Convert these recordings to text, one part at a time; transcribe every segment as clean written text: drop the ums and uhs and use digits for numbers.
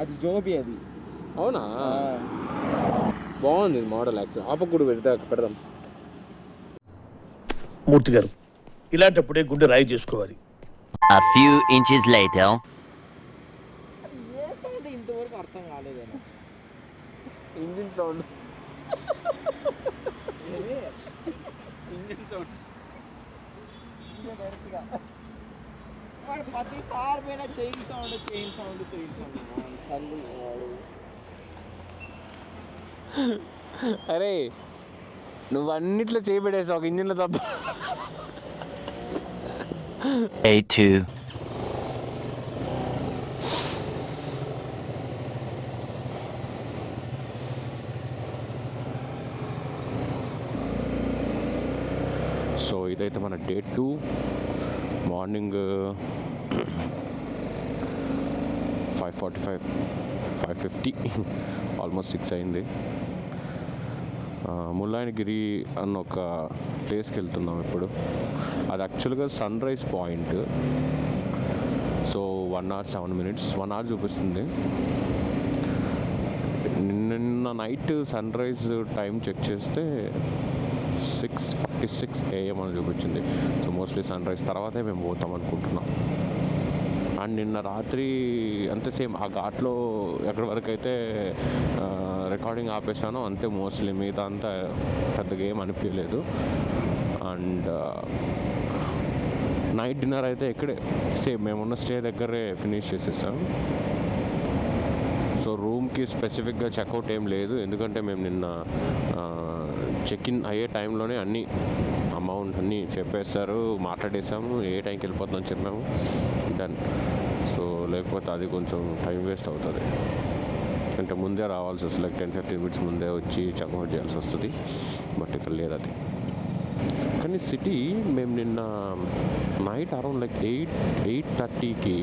అది జోబీ అది. అవునా? బాగుంది మోడల్ యాక్చువల్. ఆపకూడదు పెడదాం. మూర్తి గారు, ఇలాంటప్పుడే గుండె రాయి చేసుకోవాలి. A few inches later. ఏ సౌండ్ ఇంతవరకు అర్థం కాలేదేనా? Engine sound. ఇంజిన్ సౌండ్ వాడు ప్రతిసారి పోయినా చైన్ సౌండ్ కళ్ళు వాడు. అరే నువ్వు అన్నిట్లో చేయబెట్టేసావు ఒక ఇంజిన్లో తప్ప. Day 2. సో ఇదైతే మన డే 2 మార్నింగ్ 5:45 5:50 ఆల్మోస్ట్ 6 అయింది. ముల్లాయనగిరి అన్న ఒక ప్లేస్కి వెళ్తున్నాం ఇప్పుడు. అది యాక్చువల్గా sunrise point. So 1 hour 7 minutes 1 hour చూపిస్తుంది. నిన్న night sunrise time check చేస్తే 6:46 AM అని చూపించింది. సో మోస్ట్లీ సన్ రైజ్ తర్వాతే మేము పోతాం అనుకుంటున్నాం. అండ్ నిన్న రాత్రి అంతే సేమ్ ఆ ఘాట్లో ఎక్కడి వరకు అయితే రికార్డింగ్ ఆపేసానో అంతే. మోస్ట్లీ మిగతా అంతా పెద్దగా ఏం అనిపించలేదు. అండ్ నైట్ డిన్నర్ అయితే ఇక్కడే సేమ్ మేమున్న స్టే దగ్గరే ఫినిష్ చేసేసాం. సో రూమ్కి స్పెసిఫిక్గా చెక్అవుట్ ఏం లేదు, ఎందుకంటే మేము నిన్న చెక్ ఇన్ అయ్యే టైంలోనే అన్నీ అమౌంట్ అన్నీ చెప్పేస్తారు, మాట్లాడేసాము, ఏ టైంకి వెళ్ళిపోతుందని చెప్పాము, డన్. సో లేకపోతే అది కొంచెం టైం వేస్ట్ అవుతుంది. అంటే ముందే రావాల్సి వస్తుంది, లైక్ 10-15 minutes ముందే వచ్చి చెక్అవుట్ చేయాల్సి వస్తుంది. బట్ ఇక్కడ లేదు అది. కానీ సిటీ మేము నిన్న నైట్ అరౌండ్ లైక్ 8:30కి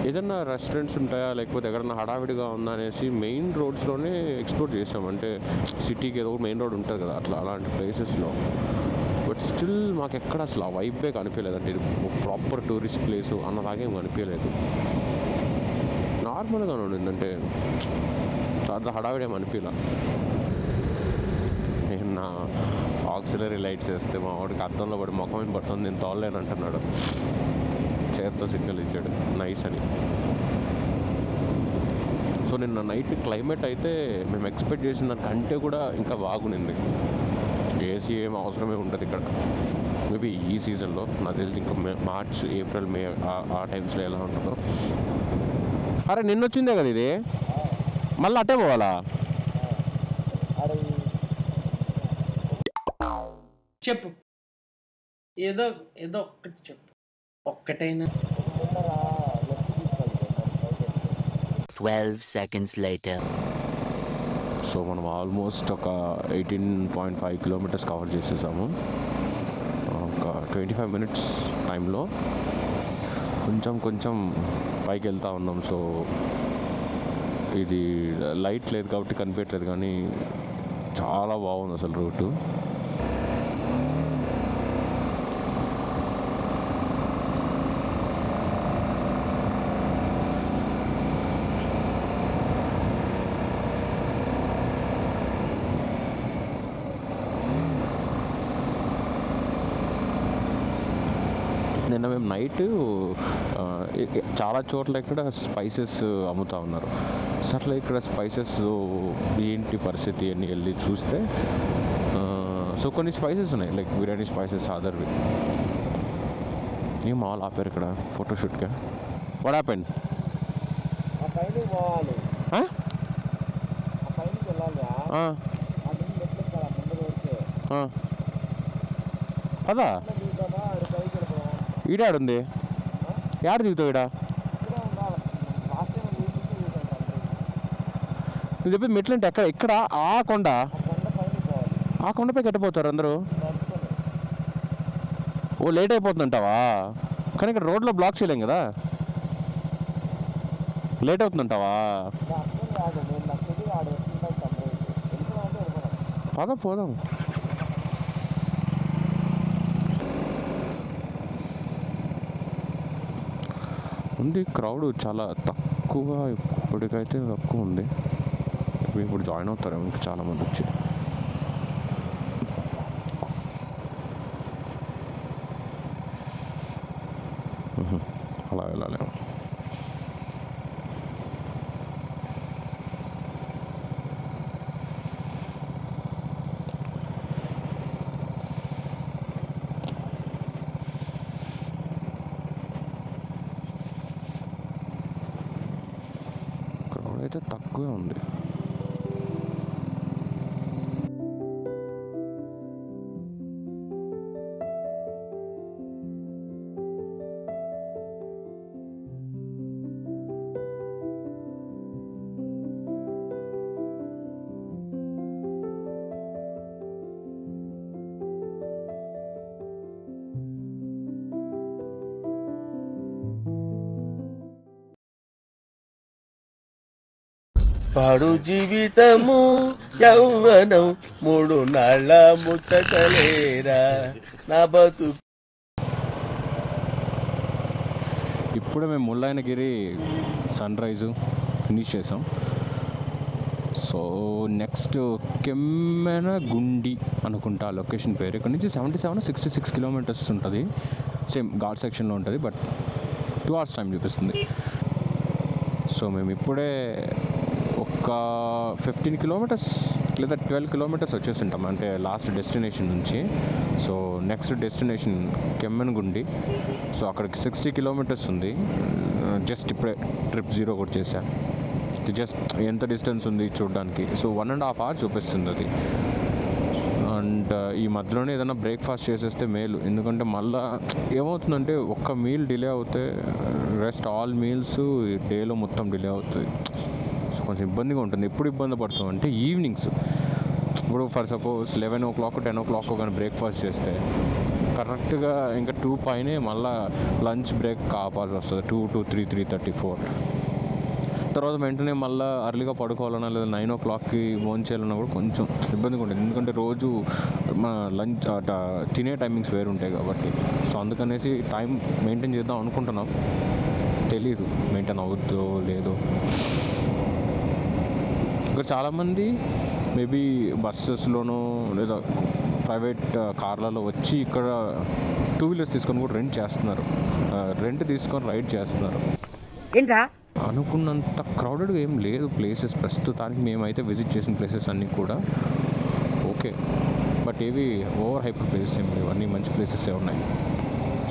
ఏదన్నా రెస్టారెంట్స్ ఉంటాయా లేకపోతే ఎక్కడన్నా హడావిడిగా ఉందా అనేసి మెయిన్ రోడ్స్లోనే ఎక్స్ప్లోర్ చేసాం. అంటే సిటీకి ఏదో మెయిన్ రోడ్ ఉంటుంది కదా, అలాంటి ప్లేసెస్లో. బట్ స్టిల్ మాకు ఎక్కడ అసలు ఆ వైబే కనిపించలేదు. అంటే ఇది ప్రాపర్ టూరిస్ట్ ప్లేసు అన్నలాగేం కనిపించలేదు. నార్మల్గానే ఉండింది, అంటే చాలా హడావిడి ఏమి అనిపించలే. నేను నా ఆక్సిలరీ లైట్స్ వేస్తే మా వాడికి అద్దంలో పడి ముఖం ఏం పడుతుంది, నేను తోలలేను అంటున్నాడు. చేతితో సిగ్నల్ ఇచ్చాడు నైస్ అని. సో నిన్న నైట్ క్లైమేట్ అయితే మేము ఎక్స్పెక్ట్ చేసిన దానికంటే కూడా ఇంకా బాగునింది. ఏసీ ఏం అవసరమే ఉంటుంది ఇక్కడ. మేబీ ఈ సీజన్లో నాకు తెలిసి ఇంకా మార్చ్ ఏప్రిల్ మే ఆ టైమ్స్లో ఎలా ఉంటుందో. అరే నిన్న వచ్చిందే కదా ఇది, మళ్ళీ అట్టే పోవాలా? చెప్పు, ఏదో ఒక్కటి చెప్పు, ఒక్కటైనా. 12 seconds later. సో మనం ఆల్మోస్ట్ ఒక 18.5 kilometers కవర్ చేసేసాము ఒక 25 minutes టైంలో. కొంచెం పైకి వెళ్తూ ఉన్నాం. సో ఇది లైట్ లేదు కాబట్టి కనిపించట్లేదు, కానీ చాలా బాగుంది అసలు రూటు. నిన్న మేము నైట్ చాలా చోట్ల ఇక్కడ స్పైసెస్ అమ్ముతూ ఉన్నారు. సర్లే ఇక్కడ స్పైసెస్ ఏంటి పరిస్థితి అని వెళ్ళి చూస్తే సో కొన్ని స్పైసెస్ ఉన్నాయి, లైక్ బిర్యానీ స్పైసెస్ అదర్వి. ఏం మాల్ ఆపారు ఇక్కడ ఫోటోషూట్గా. What happened? అదా ఈడాడుంది, యాడ దిగుతావు ఈడ? నువ్వు చెప్పి మెట్లు అంటే ఇక్కడ ఆ కొండపై కట్టిపోతారు అందరూ. ఓ లేట్ అయిపోతుందంటావా? కానీ ఇక్కడ రోడ్లో బ్లాక్ చేయలేం కదా, లేట్ అవుతుందంటావా? పోదాం. ఉంది క్రౌడ్ చాలా తక్కువ ఇప్పటికైతే తక్కువ ఉంది. ఇప్పుడు జాయిన్ అవుతారేమో ఇంకా చాలామంది వచ్చి. అలా వెళ్ళాలేమో. క్రౌడ్ అయితే తక్కువే ఉంది. పాడు జీవితము యౌవనం 3 నాళ్ళ ముచ్చటలేరా నా బతు. ఇప్పుడే మేము ముల్లాయనగిరి సన్ రైజు ఫినిష్ చేసాం. సో నెక్స్ట్ కెమ్మెనగుండి అనుకుంటా లొకేషన్ పేరు. ఇక్కడ నుంచి 67-66 కిలోమీటర్స్ ఉంటుంది. సేమ్ ఘాట్ సెక్షన్లో ఉంటుంది, బట్ 2 hours టైం చూపిస్తుంది. సో మేము ఇప్పుడే ఒక 15 కిలోమీటర్స్ లేదా 12 కిలోమీటర్స్ వచ్చేస్తుంటాం, అంటే లాస్ట్ డెస్టినేషన్ నుంచి. So next destination Kemmangundi. So అక్కడికి 60 కిలోమీటర్స్ ఉంది. జస్ట్ ఇప్పుడే ట్రిప్ 0 కూడా చేశా. జస్ట్ ఎంత డిస్టెన్స్ ఉంది చూడడానికి. సో 1.5 hours చూపిస్తుంది అది. అండ్ ఈ మధ్యలోనే ఏదైనా బ్రేక్ఫాస్ట్ చేసేస్తే మేలు, ఎందుకంటే మళ్ళీ ఏమవుతుందంటే ఒక్క మీల్ డిలే అవుతే రెస్ట్ ఆల్ మీల్స్ డేలో మొత్తం డిలే అవుతుంది. సో కొంచెం ఇబ్బందిగా ఉంటుంది. ఎప్పుడు ఇబ్బంది పడుతుంది అంటే ఈవినింగ్స్. ఇప్పుడు ఫర్ సపోజ్ 11 o'clock 10 o'clock కానీ బ్రేక్ఫాస్ట్ చేస్తే కరెక్ట్గా ఇంకా 2 పైనే మళ్ళీ లంచ్ బ్రేక్ కాపాల్సి వస్తుంది. 2 to 3, 3:30, 4 తర్వాత వెంటనే మళ్ళీ అర్లీగా పడుకోవాలన్నా లేదా 9 o'clockకి ఫోన్ చేయాలన్నా కూడా కొంచెం ఇబ్బందిగా ఉంటుంది, ఎందుకంటే రోజు మన లంచ్ తినే టైమింగ్స్ వేరు ఉంటాయి కాబట్టి. సో అందుకనేసి టైం మెయింటైన్ చేద్దాం అనుకుంటున్నాం, తెలీదు మెయింటైన్ అవుద్దో లేదో. ఇక్కడ చాలామంది మేబీ బస్సెస్లోనో లేదా ప్రైవేట్ కార్లలో వచ్చి ఇక్కడ 2 wheelers తీసుకొని కూడా రెంట్ తీసుకొని రైడ్ చేస్తున్నారు. ఏంట్రా అనుకున్నంత క్రౌడెడ్గా ఏం లేదు ప్లేసెస్ ప్రస్తుతానికి. మేమైతే విజిట్ చేసిన ప్లేసెస్ అన్నీ కూడా ఓకే, బట్ ఏవి ఓవర్ హైపర్ ప్లేసెస్ ఏం లేవు, అన్నీ మంచి ప్లేసెసే ఉన్నాయి.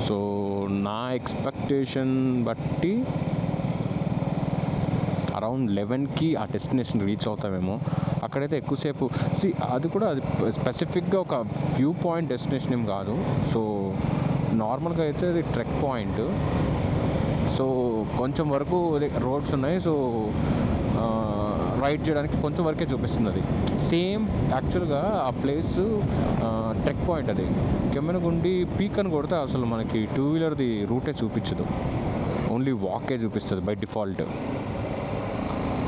సో నా ఎక్స్పెక్టేషన్ బట్టి అరౌండ్ 11కి ఆ డెస్టినేషన్ రీచ్ అవుతామేమో. అక్కడైతే ఎక్కువసేపు అది కూడా అది స్పెసిఫిక్గా ఒక వ్యూ పాయింట్ డెస్టినేషన్ ఏం కాదు. సో నార్మల్గా అయితే అది ట్రెక్ పాయింట్. సో కొంచెం వరకు రోడ్స్ ఉన్నాయి. సో రైడ్ చేయడానికి కొంచెం వరకే చూపిస్తుంది అది. సేమ్ యాక్చువల్గా ఆ ప్లేస్ ట్రెక్ పాయింట్ అది. కెమ్మెనగుండి పీక్ అని కొడితే అసలు మనకి 2 wheelerది రూటే చూపించదు, ఓన్లీ వాకే చూపిస్తుంది బై డిఫాల్ట్.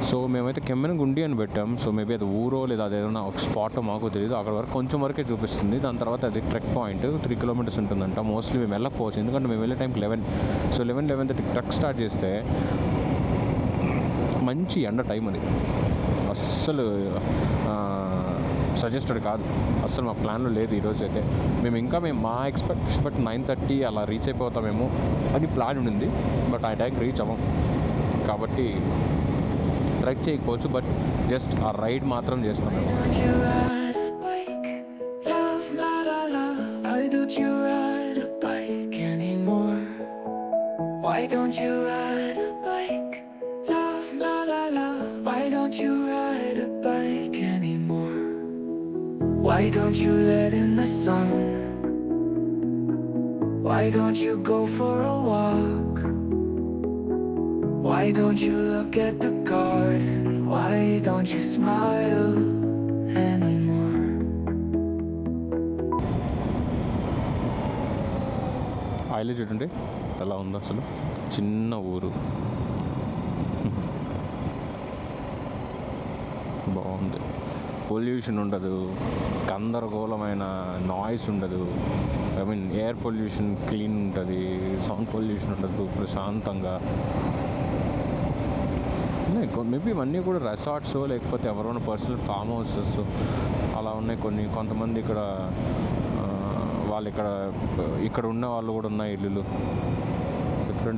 సో మేమైతే కెమ్మెనగుండి అని పెట్టాం. సో మేబీ అది ఊరో లేదా అది ఏదైనా ఒక స్పాట్ మాకు తెలియదు. అక్కడ వరకు కొంచెం వరకే చూపిస్తుంది. దాని తర్వాత అది ట్రెక్ పాయింట్ 3 kilometers ఉంటుందంట. మోస్ట్లీ మేము వెళ్ళకపోవచ్చు, ఎందుకంటే మేము వెళ్ళే టైంకి 11. సో 11-11:30 ట్రెక్ స్టార్ట్ చేస్తే మంచి ఎండ టైం అది. అస్సలు సజెస్టెడ్ కాదు, అస్సలు మా ప్లాన్లో లేదు ఈరోజు అయితే. మా ఎక్స్పెక్టేషన్ బట్టి 9:30 అలా రీచ్ అయిపోతామేమో అని ప్లాన్ ఉండింది, బట్ ఆ టైంకి రీచ్ అవ్వం కాబట్టి ట్రెక్ చేయకపోవచ్చు, బట్ జస్ట్ ఆ రైడ్ మాత్రం చేస్తాం. Why don't you let in the sun? Why don't you go for a walk? Why don't you look at the garden? Why don't you smile anymore? ఐలే చూడండి ఎలా ఉందో, అసలు చిన్న ఊరు, బాగుంది. పొల్యూషన్ ఉండదు, గందరగోళమైన నాయిస్ ఉండదు. I mean air pollution clean ఉంటుంది, సౌండ్ పొల్యూషన్ ఉండదు, ప్రశాంతంగా మేబీ ఇవన్నీ కూడా రెసార్ట్స్ లేకపోతే ఎవరైనా పర్సనల్ ఫామ్ హౌసెస్ అలా ఉన్నాయి కొన్ని. కొంతమంది ఇక్కడ వాళ్ళు ఇక్కడ ఉన్న వాళ్ళు కూడా ఉన్నాయి ఇల్లులు,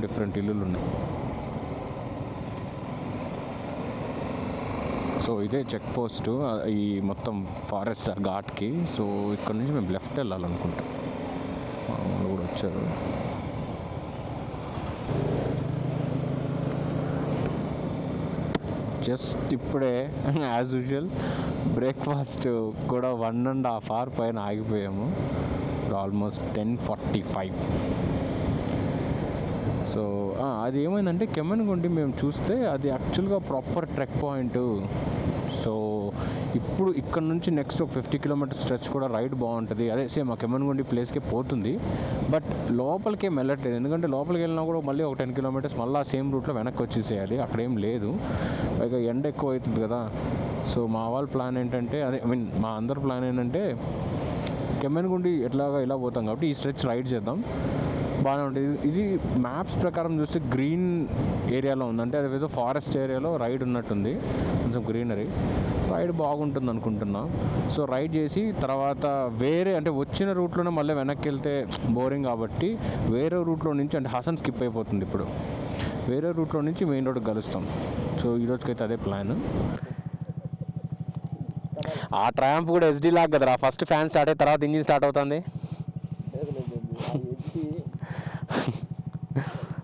డిఫరెంట్ ఇల్లులు ఉన్నాయి. సో ఇదే చెక్ పోస్ట్ ఈ మొత్తం ఫారెస్ట్ ఘాట్కి. సో ఇక్కడ నుంచి మేము లెఫ్ట్ వెళ్ళాలనుకుంటాం. వాళ్ళు కూడా వచ్చారు. జస్ట్ ఇప్పుడే యాజ్ యూజువల్ బ్రేక్ఫాస్ట్ కూడా 1.5 hour పైన ఆగిపోయాము. ఆల్మోస్ట్ 10:45. సో అది ఏమైందంటే కెమ్మనగుండి మేము చూస్తే అది యాక్చువల్గా ప్రాపర్ ట్రెక్ పాయింట్. సో ఇప్పుడు ఇక్కడ నుంచి నెక్స్ట్ ఒక 50 kilometers స్ట్రెచ్ కూడా రైడ్ బాగుంటుంది. అదే సేమ్ ఆ కెమ్మనగుండి ప్లేస్కే పోతుంది. బట్ లోపలికే వెళ్ళట్లేదు, ఎందుకంటే లోపలికి వెళ్ళినా కూడా మళ్ళీ ఒక 10 kilometers మళ్ళీ సేమ్ రూట్లో వెనక్కి వచ్చేసేయాలి. అక్కడేం లేదు, పైగా ఎండ ఎక్కువ అవుతుంది కదా. సో మా వాళ్ళ ప్లాన్ ఏంటంటే మా అందరి ప్లాన్ ఏంటంటే కెమ్మనగుండి ఇలా పోతాం కాబట్టి ఈ స్ట్రెచ్ రైడ్ చేద్దాం, బాగానే ఉంటుంది. ఇది మ్యాప్స్ ప్రకారం చూస్తే గ్రీన్ ఏరియాలో ఉంది, అంటే అదేదో ఫారెస్ట్ ఏరియాలో రైడ్ ఉన్నట్టుంది. కొంచెం గ్రీనరీ రైడ్ బాగుంటుంది అనుకుంటున్నా. సో రైడ్ చేసి తర్వాత వేరే అంటే వచ్చిన రూట్లోనే మళ్ళీ వెనక్కి వెళ్తే బోరింగ్ కాబట్టి వేరే రూట్లో నుంచి అంటే హసన్ స్కిప్ అయిపోతుంది. ఇప్పుడు వేరే రూట్లో నుంచి మెయిన్ రోడ్కి కలుస్తాం. సో ఈరోజుకైతే అదే ప్లాన్. ఆ ట్రయాంప్ కూడా SD లాగా కదరా, ఫస్ట్ ఫ్యాన్ స్టార్ట్ అయిన తర్వాత ఇంజిన్ స్టార్ట్ అవుతుంది.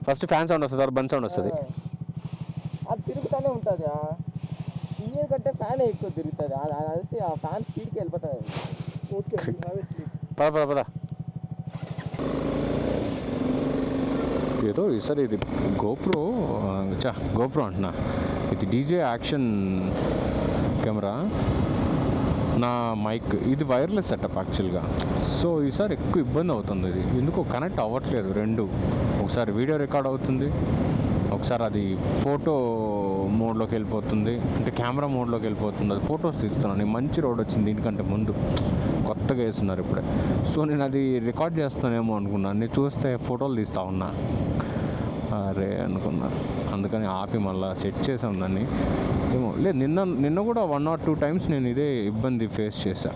ఫస్ట్ ఫ్యాన్ సౌండ్ వస్తుంది, తర్వాత బంద్ సౌండ్ వస్తుంది. అది తిరుగుతూనే ఉంటుంది. ఇంజిన్ కంటే ఫ్యాన్ ఎక్కువ తిరుగుతుంది. అది ఆ ఫ్యాన్ స్పీడ్కి వెళ్ళిపోతుంది. పద ఏదో ఈసారి ఇది గోప్రో అంటున్నా, ఇది DJ యాక్షన్ కెమెరా. నా మైక్ ఇది వైర్లెస్ సెటప్ యాక్చువల్గా. సో ఈసారి ఎక్కువ ఇబ్బంది అవుతుంది, ఇది ఎందుకో కనెక్ట్ అవ్వట్లేదు రెండు. ఒకసారి వీడియో రికార్డ్ అవుతుంది, ఒకసారి అది ఫోటో మోడ్లోకి వెళ్ళిపోతుంది, అంటే కెమెరా మోడ్లోకి వెళ్ళిపోతుంది. అది ఫొటోస్ తీస్తున్నాను. మంచి రోడ్ వచ్చింది, దీనికంటే ముందు కొత్తగా వేస్తున్నారు ఇప్పుడే. సో నేను అది రికార్డ్ చేస్తానేమో అనుకున్నాను, నేను చూస్తే ఫోటోలు తీస్తా ఉన్నా, అరే అనుకున్నా. అందుకని ఆపి మళ్ళీ సెట్ చేసాం దాన్ని. ఏమో లేదు, నిన్న కూడా 1 or 2 times నేను ఇదే ఇబ్బంది ఫేస్ చేశా.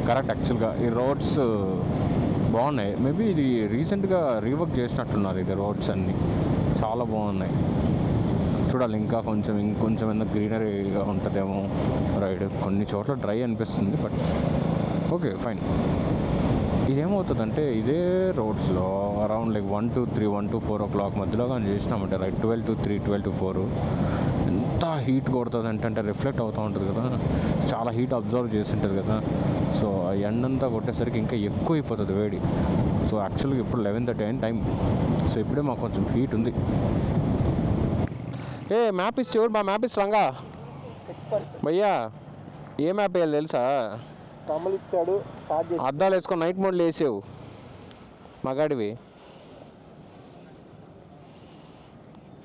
కరెక్ట్, యాక్చువల్గా ఈ రోడ్స్ బాగున్నాయి. మేబీ ఇది రీసెంట్గా రీవర్క్ చేసినట్టున్నారు. ఇది రోడ్స్ అన్నీ చాలా బాగున్నాయి. చూడాలి ఇంకొంచెం ఏమైనా గ్రీనరీగా ఉంటుందేమో రైడ్. కొన్ని చోట్ల డ్రై అనిపిస్తుంది, బట్ ఓకే ఫైన్. ఇదేమవుతుందంటే ఇదే రోడ్స్లో అరౌండ్ 1 to 3, 1 to 4 o'clock మధ్యలో కానీ చేసినామంటే రైట్ 12 to 3, 12 to 4 ఎంత హీట్ కొడుతుంది అంటే రిఫ్లెక్ట్ అవుతూ ఉంటుంది కదా, చాలా హీట్ అబ్జర్వ్ చేసి ఉంటుంది కదా. సో ఆ ఎండంతా కొట్టేసరికి ఇంకా ఎక్కువ అయిపోతుంది వేడి. సో యాక్చువల్గా ఇప్పుడు 11:30 టైం. సో ఇప్పుడే మాకు కొంచెం హీట్ ఉంది. మ్యాప్ ఇస్తే ఎవరు మా మ్యాప్ ఇస్తాంగా భయ్యా? ఏ మ్యాప్ వేయాలి తెలుసా? కమల్ ఇచ్చాడు, అద్దాలు వేసుకొని నైట్ మోడ్లో వేసావు మగాడివి.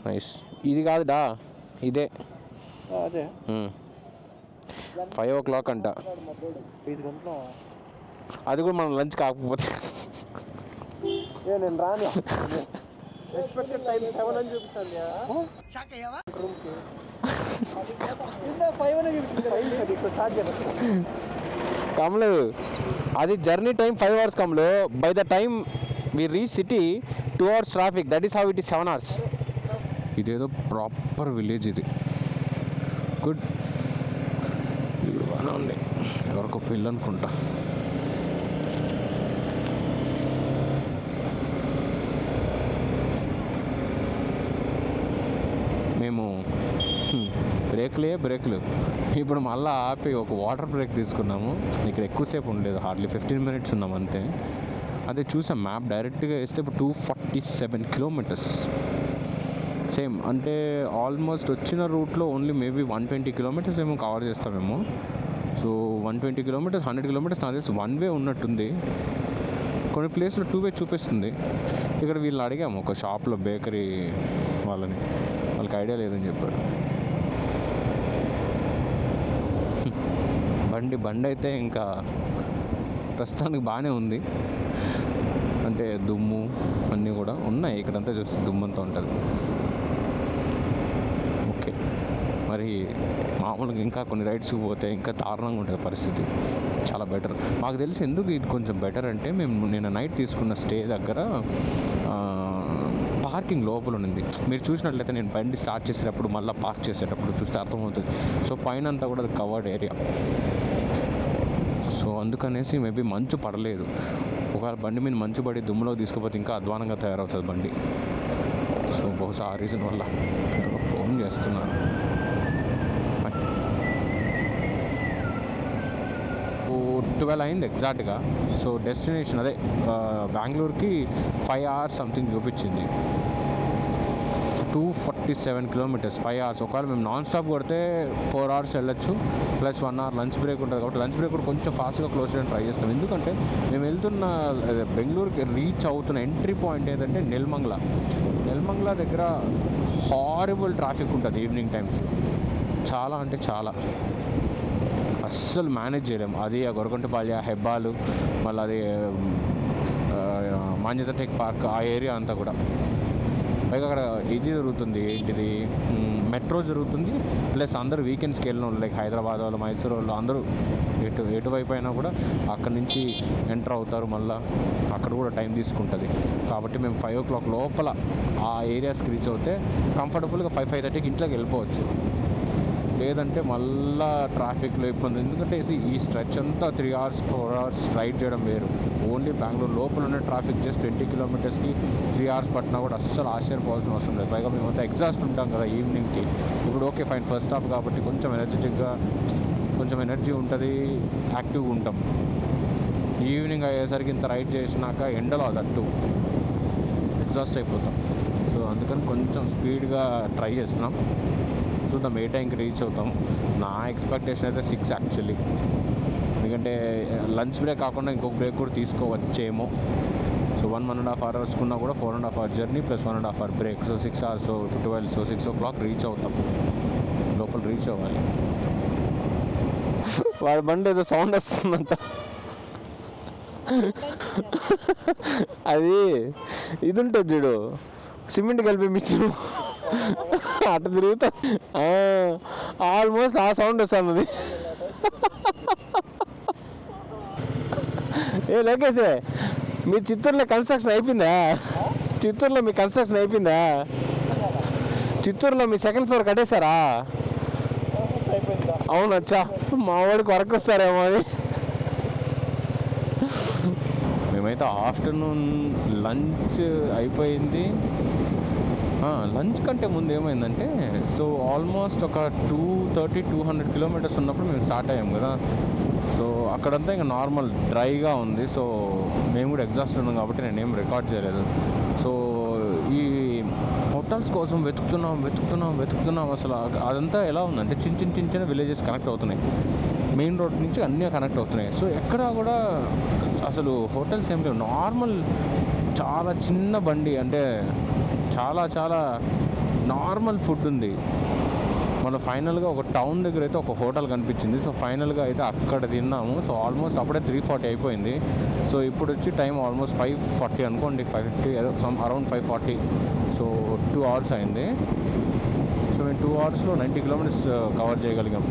నైస్. ఇది కాదుడా, ఇదే 5 o'clock అంట. అది కూడా మనం లంచ్ కాకపోతే నేను రాను. ఎక్స్పెక్టెడ్ టైం 7 అని చూపిస్తాను. కమలు అది జర్నీ టైం 5 hours కమలు. By the time we reach city 2 hours traffic. That is how it is 7 hours. ఇదేదో ప్రాపర్ విలేజ్ ఇది. గుడ్. ఇది బాగానే ఉంది. ఎవరికో పెళ్ళి అనుకుంటా. మేము బ్రేకులు ఇప్పుడు మళ్ళీ ఆపి ఒక వాటర్ బ్రేక్ తీసుకున్నాము. ఇక్కడ ఎక్కువసేపు ఉండలేదు, హార్డ్లీ 15 minutes ఉన్నాం అంతే. అదే చూసాం మ్యాప్ డైరెక్ట్గా వేస్తే ఇప్పుడు 247 kilometers. సేమ్ అంటే ఆల్మోస్ట్ వచ్చిన రూట్లో ఓన్లీ మేబీ 120 kilometers ఏమో కవర్ చేస్తామేమో. సో 120 kilometers, 100 kilometers నాకు తెలిసి 1 way ఉన్నట్టుంది. కొన్ని ప్లేస్లో 2 way చూపిస్తుంది. ఇక్కడ వీళ్ళు అడిగాము ఒక షాప్లో బేకరీ వాళ్ళని, వాళ్ళకి ఐడియా లేదని చెప్పారు. బండి అయితే ఇంకా ప్రస్తుతానికి బాగానే ఉంది. అంటే దుమ్ము అన్నీ కూడా ఉన్నాయి. ఇక్కడంతా చూస్తే దుమ్మంతా ఉంటుంది. ఓకే, మరి మామూలుగా ఇంకా కొన్ని రైడ్స్కి పోతే ఇంకా దారుణంగా ఉంటుంది పరిస్థితి. చాలా బెటర్. మాకు తెలిసి ఎందుకు ఇది కొంచెం బెటర్ అంటే, మేము నిన్న నైట్ తీసుకున్న స్టే దగ్గర పార్కింగ్ లోపల ఉంది. మీరు చూసినట్లయితే నేను బండి స్టార్ట్ చేసేటప్పుడు మళ్ళీ పార్క్ చేసేటప్పుడు చూస్తే అర్థమవుతుంది. సో పైన అంతా కూడా అది కవర్డ్ ఏరియా. సో అందుకనేసి మేబీ మంచు పడలేదు. ఒకవేళ బండి మీద మంచు పడి దుమ్ములో తీసుకుపోతే ఇంకా అధ్వానంగా తయారవుతుంది బండి. సో బహుశా ఆ రీజన్ వల్ల ఫోన్ చేస్తున్నాను. 12 అయింది ఎగ్జాక్ట్గా. సో డెస్టినేషన్ అదే బెంగళూరుకి 5 hours సంథింగ్ చూపించింది. 247 kilometers, 5 hours. ఒకవేళ మేము నాన్ స్టాప్ కొడితే 4 hours వెళ్ళొచ్చు, ప్లస్ 1 hour లంచ్ బ్రేక్ ఉంటుంది. కాబట్టి లంచ్ బ్రేక్ కూడా కొంచెం ఫాస్ట్గా క్లోజ్ చేయడానికి ట్రై చేస్తాం. ఎందుకంటే మేము వెళ్తున్న బెంగళూరుకి రీచ్ అవుతున్న ఎంట్రీ పాయింట్ ఏంటంటే నెల్మంగళ దగ్గర హారిబుల్ ట్రాఫిక్ ఉంటుంది ఈవినింగ్ టైమ్స్లో. చాలా అంటే చాలా, అస్సలు మేనేజ్ చేయలేము. అది ఆ గొరకొంటపాల్య, హెబ్బాలు, మళ్ళీ అది మాంజత టెక్ పార్క్, ఆ ఏరియా అంతా కూడా. పైగా అక్కడ ఇది జరుగుతుంది, ఏంటిది మెట్రో జరుగుతుంది. ప్లస్ అందరూ వీకెండ్స్కి వెళ్ళిన వాళ్ళు, లైక్ హైదరాబాద్ వాళ్ళు, మైసూర్ వాళ్ళు, అందరూ ఎటువైపు అయినా కూడా అక్కడి నుంచి ఎంటర్ అవుతారు. మళ్ళీ అక్కడ కూడా టైం తీసుకుంటుంది. కాబట్టి మేము 5 o'clock లోపల ఆ ఏరియాస్కి రీచ్ అవుతే కంఫర్టబుల్గా 5-5:30కి ఇంట్లోకి వెళ్ళిపోవచ్చు. లేదంటే మళ్ళా ట్రాఫిక్లో ఇబ్బంది. ఎందుకంటే ఈ స్ట్రెచ్ అంతా 3 hours 4 hours రైడ్ చేయడం వేరు. ఓన్లీ బెంగళూరు లోపల ఉన్న ట్రాఫిక్ జస్ట్ 20 kilometersకి 3 hours పట్టినా కూడా అస్సలు ఆశ్చర్యపోవాల్సిన అవసరం లేదు. పైగా మేమంతా ఎగ్జాస్ట్ ఉంటాం కదా ఈవినింగ్కి. ఇప్పుడు ఓకే ఫైన్, ఫస్ట్ హాఫ్ కాబట్టి కొంచెం ఎనర్జెటిక్గా, కొంచెం ఎనర్జీ ఉంటుంది, యాక్టివ్గా ఉంటాం. ఈవినింగ్ అయ్యేసరికి ఇంత రైడ్ చేసినాక ఎండలో అదట్టు ఎగ్జాస్ట్ అయిపోతాం. సో అందుకని కొంచెం స్పీడ్గా ట్రై చేస్తున్నాం. చూద్దాం ఏ టైంకి రీచ్ అవుతాం. నా ఎక్స్పెక్టేషన్ అయితే 6 యాక్చువల్లీ. ఎందుకంటే లంచ్ బ్రేక్ కాకుండా ఇంకొక బ్రేక్ కూడా తీసుకోవచ్చేమో. సో 1.5 hours కున్నా కూడా 4.5 hour journey plus 1.5 hour break. So 6 hours, so 12, so 6 o'clock reach అవుతాం. లోపల రీచ్ అవ్వాలి. వాడి బండి ఏదో సౌండ్ వస్తుందంట. అది ఇది ఉంటుంది చూడు, సిమెంట్ కలిపి మిక్చర్ అటు తిరుగుతా, ఆల్మోస్ట్ ఆ సౌండ్ వస్తుంది. ఏ లోకేషే, మీ చిత్తూరులో కన్స్ట్రక్షన్ అయిపోయిందా? చిత్తూరులో మీ కన్స్ట్రక్షన్ అయిపోయిందా? చిత్తూరులో మీ సెకండ్ ఫ్లోర్ కట్టేశారా? అవునచ్చా, మా వాడికి వర్క్ వస్తారేమో అని. మేమైతే ఆఫ్టర్నూన్ లంచ్ అయిపోయింది. లంచ్ కంటే ముందు ఏమైందంటే, సో ఆల్మోస్ట్ ఒక 200 kilometers ఉన్నప్పుడు మేము స్టార్ట్ అయ్యాం కదా. సో అక్కడంతా ఇంకా నార్మల్ డ్రైగా ఉంది. సో మేము కూడా ఎగ్జాస్ట్ ఉన్నాం కాబట్టి నేనేం రికార్డ్ చేయలేదు. సో ఈ హోటల్స్ కోసం వెతుకుతున్నాం. అసలు అదంతా ఎలా ఉందంటే చిన్న విలేజెస్ కనెక్ట్ అవుతున్నాయి. మెయిన్ రోడ్ నుంచి అన్నీ కనెక్ట్ అవుతున్నాయి. సో ఎక్కడా కూడా అసలు హోటల్స్ ఏం లేవు. నార్మల్ చాలా చిన్న బండి, అంటే చాలా నార్మల్ ఫుడ్ ఉంది. మన ఫైనల్గా ఒక టౌన్ దగ్గర అయితే ఒక హోటల్ కనిపించింది. సో ఫైనల్గా అయితే అక్కడ తిన్నాము. సో ఆల్మోస్ట్ అప్పుడే 3:40 అయిపోయింది. సో ఇప్పుడు వచ్చి టైం ఆల్మోస్ట్ 5:40 అనుకోండి, 5:50 అరౌండ్ 5:40. సో 2 hours అయింది. సో మేము 2 hours 90 kilometers కవర్ చేయగలిగాం.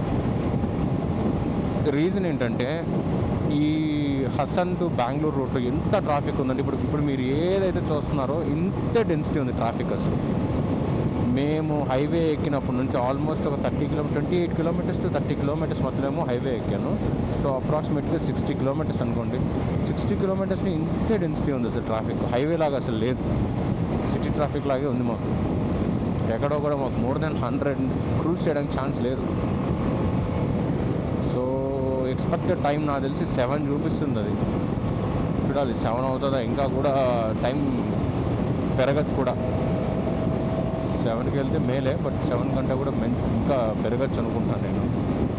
రీజన్ ఏంటంటే, ఈ హసన్ టు బెంగళూరు రూట్లో ఎంత ట్రాఫిక్ ఉందంటే, ఇప్పుడు మీరు ఏదైతే చూస్తున్నారో ఇంత డెన్సిటీ ఉంది ట్రాఫిక్ అసలు. మేము హైవే ఎక్కినప్పటి నుంచి ఆల్మోస్ట్ ఒక 28 kilometers to 30 kilometers మధ్యలో హైవే ఎక్కాను. సో అప్రాక్సిమేట్గా 60 kilometers అనుకోండి. 60 kilometersని ఇంతే డెన్సిటీ ఉంది అసలు ట్రాఫిక్. హైవే లాగా అసలు లేదు, సిటీ ట్రాఫిక్ లాగే ఉంది మాకు. ఎక్కడో కూడా మాకు more than 100 క్రూజ్ చేయడానికి ఛాన్స్ లేదు. సో ఎక్స్పెక్టెడ్ టైం నాకు తెలిసి 7 చూపిస్తుంది. అది చూడాలి 7 అవుతుందా, ఇంకా కూడా టైం పెరగచ్చు కూడా. 7కి వెళ్తే మేలే, బట్ 7 కంటే కూడా ఇంకా పెరగచ్చు అనుకుంటాను నేను.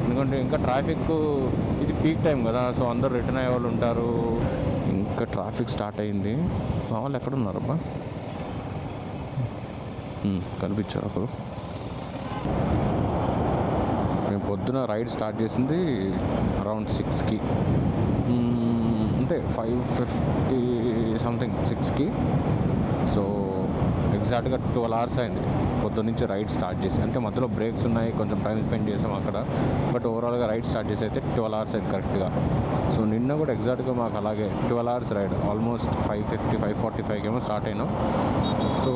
ఎందుకంటే ఇంకా ట్రాఫిక్, ఇది పీక్ టైం కదా. సో అందరూ రిటర్న్ అయ్యే వాళ్ళు ఉంటారు. ఇంకా ట్రాఫిక్ స్టార్ట్ అయింది. మా వాళ్ళు ఎక్కడున్నారబ్బా? కనిపించారు ఒకరు. మేము పొద్దున రైడ్ స్టార్ట్ చేసింది అరౌండ్ 6కి. అంటే 5:50 సంథింగ్ 6కి. సో ఎగ్జాక్ట్గా 12 hours అయింది పొద్దున్న నుంచి రైడ్ స్టార్ట్ చేసి. అంటే మధ్యలో బ్రేక్స్ ఉన్నాయి, కొంచెం టైం స్పెండ్ చేసాం అక్కడ. బట్ ఓవరాల్గా రైడ్ స్టార్ట్ చేసి అయితే 12 hours అయింది కరెక్ట్గా. సో నిన్న కూడా ఎగ్జాక్ట్గా మాకు అలాగే 12 hours రైడ్. ఆల్మోస్ట్ 5:50 5:45 ఏమో స్టార్ట్ అయినాం. సో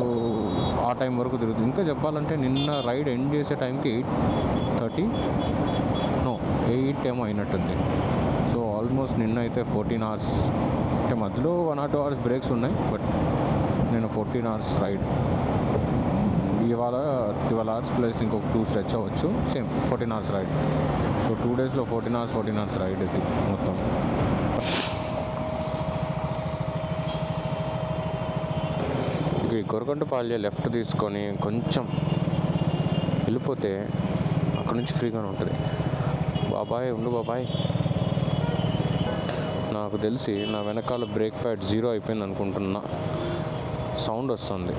ఆ టైం వరకు తిరుగుతుంది. ఇంకా చెప్పాలంటే నిన్న రైడ్ ఎండ్ చేసే టైంకి 8 ఏమో అయినట్టుంది. సో ఆల్మోస్ట్ నిన్న అయితే 14 hours, అంటే మధ్యలో 1 or 2 hours బ్రేక్స్ ఉన్నాయి. బట్ నేను 14 hours రైడ్. ఇవాళ 12 hours ప్లస్ ఇంకొక 2 స్ట్రెచ్ అవ్వచ్చు, సేమ్ 14 hours రైడ్. సో 2 daysలో 14 hours రైడ్ ఇది మొత్తం. ఈ గొరకొండపాల్య లెఫ్ట్ తీసుకొని కొంచెం వెళ్ళిపోతే అక్కడ నుంచి ఫ్రీగానే ఉంటుంది. బాబాయ్ ఉండు బాబాయ్. నాకు తెలిసి నా వెనకాల బ్రేక్ ప్యాడ్ 0 అయిపోయింది అనుకుంటున్నా. సౌండ్ వస్తుంది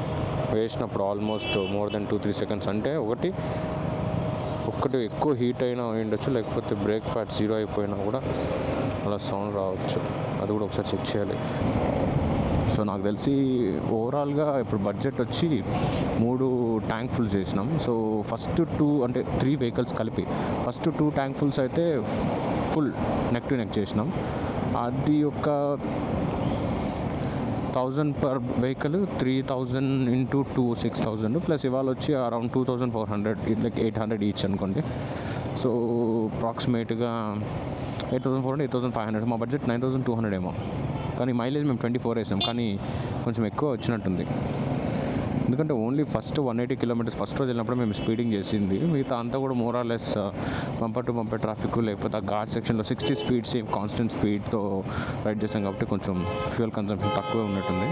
వేసినప్పుడు ఆల్మోస్ట్ మోర్ దెన్ 2-3 seconds. అంటే ఒకటి ఎక్కువ హీట్ అయినా ఉండొచ్చు, లేకపోతే బ్రేక్ ప్యాడ్ 0 అయిపోయినా కూడా అలా సౌండ్ రావచ్చు. అది కూడా ఒకసారి చెక్ చేయాలి. సో నాకు తెలిసి ఓవరాల్గా ఇప్పుడు బడ్జెట్ వచ్చి 3 ట్యాంక్ ఫుల్స్ చేసినాం. సో ఫస్ట్ 3 vehicles కలిపి ఫస్ట్ 2 ట్యాంక్ ఫుల్స్ అయితే ఫుల్ నెక్ టు నెక్ చేసినాం. అది ఒక 1000 per vehicle, 3000 into 2 6000 ప్లస్ ఇవాళ వచ్చి అరౌండ్ 2400, లైక్ 800 ఈచ్ అనుకోండి. సో అప్రాక్సిమేట్గా 8400 8500. మా బడ్జెట్ 9200 ఏమో. కానీ మైలేజ్ మేము 24 వేసాం, కానీ కొంచెం ఎక్కువ వచ్చినట్టుంది. ఎందుకంటే ఓన్లీ ఫస్ట్ 180 kilometers ఫస్ట్ రోజు వెళ్ళినప్పుడు మేము స్పీడింగ్ చేసింది. మిగతా అంతా కూడా more or less bumper to bumper traffic, లేకపోతే ఆ ఘాట్ సెక్షన్లో 60 speed సేమ్ కాన్స్టెంట్ స్పీడ్తో రైడ్ చేసాం కాబట్టి కొంచెం ఫ్యూయల్ కన్సంప్షన్ తక్కువే ఉన్నట్టుంది.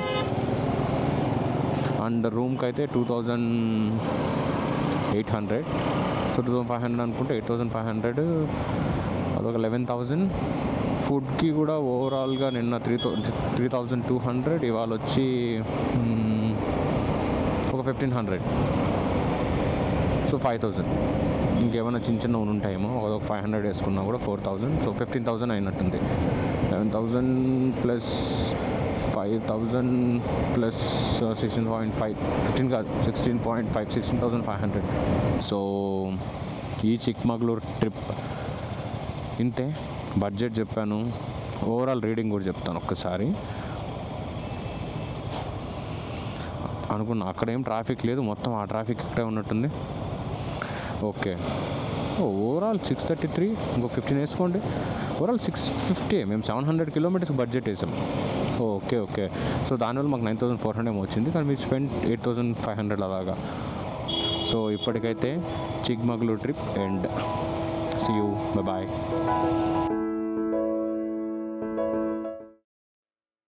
అండ్ రూమ్కి అయితే 2800. సో 2500 అనుకుంటే 8500, అదొక 11000. ఫుడ్కి కూడా ఓవరాల్గా నిన్న 3200, ఇవాళ వచ్చి ఒక 1500. సో 5000. ఇంకేమైనా చిన్న ఉంటాయేమో, ఒక 500 వేసుకున్నా కూడా 4000. సో 15,000 అయినట్టుంది. 11,000 ప్లస్ 5,000 ప్లస్ 16.5, 15 కాదు 16.5, 16,500. సో ఈ చిక్మగళూరు ట్రిప్ ఇంతే. బడ్జెట్ చెప్పాను, ఓవరాల్ రీడింగ్ కూడా చెప్తాను ఒక్కసారి. అనుకున్నా అక్కడ ఏం ట్రాఫిక్ లేదు, మొత్తం ఆ ట్రాఫిక్ ఇక్కడే ఉన్నట్టుంది. ఓకే, ఓవరాల్ 633, ఇంకో 15 వేసుకోండి. ఓవరాల్ 650. మేము 700 kilometers బడ్జెట్ వేసాం. ఓకే. సో దానివల్ల మాకు 9400 ఏమో వచ్చింది, కానీ మీరు స్పెండ్ 8500 అలాగా. సో ఇప్పటికైతే Chikmagalur trip end. See you. Bye-bye.